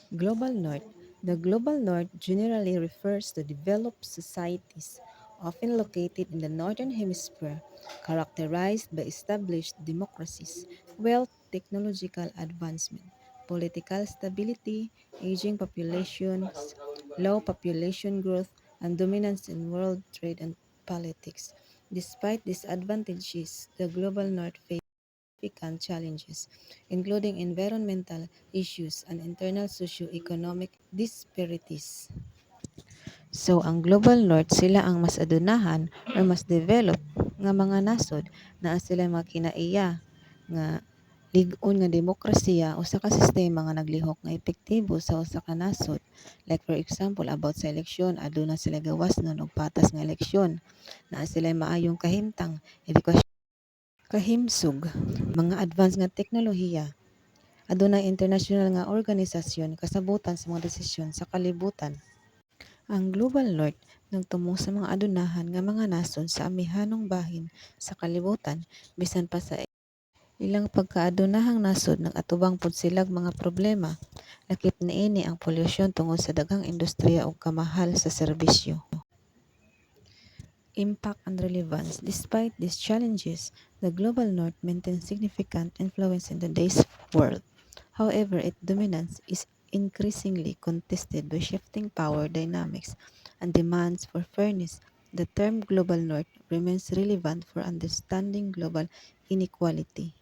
Global North. The Global North generally refers to developed societies, often located in the Northern Hemisphere, characterized by established democracies, wealth, technological advancement, political stability, aging populations, low population growth, and dominance in world trade and politics. Despite these advantages, the Global North faces significant challenges, including environmental issues and internal socio-economic disparities. So, ang Global North sila ang mas adunahan or mas develop nga mga nasod na sila mga kinaiya nga lig-on nga demokrasiya usa ka sistema nga naglihok nga epektibo sa usa ka nasod. Like for example, about sa eleksyon, aduna sila gawasnon og patas nga eleksyon, naa sila maayong kahimtang, edukasyon, kahimsog, mga advanced nga teknolohiya. Adunay international nga organisasyon kasabutan sa mga desisyon sa kalibutan. Ang Global North nagtumong sa mga adunahan nga mga nasod sa amihanong bahin sa kalibutan bisan pa sa ilang pagkaadunahang nasod nag-atubang pod silang mga problema. Lakip niini ang polusyon tungod sa daghang industriya ug kamahal sa serbisyo. Impact and relevance. Despite these challenges, the Global North maintains significant influence in today's world. However, its dominance is increasingly contested by shifting power dynamics and demands for fairness. The term Global North remains relevant for understanding global inequality.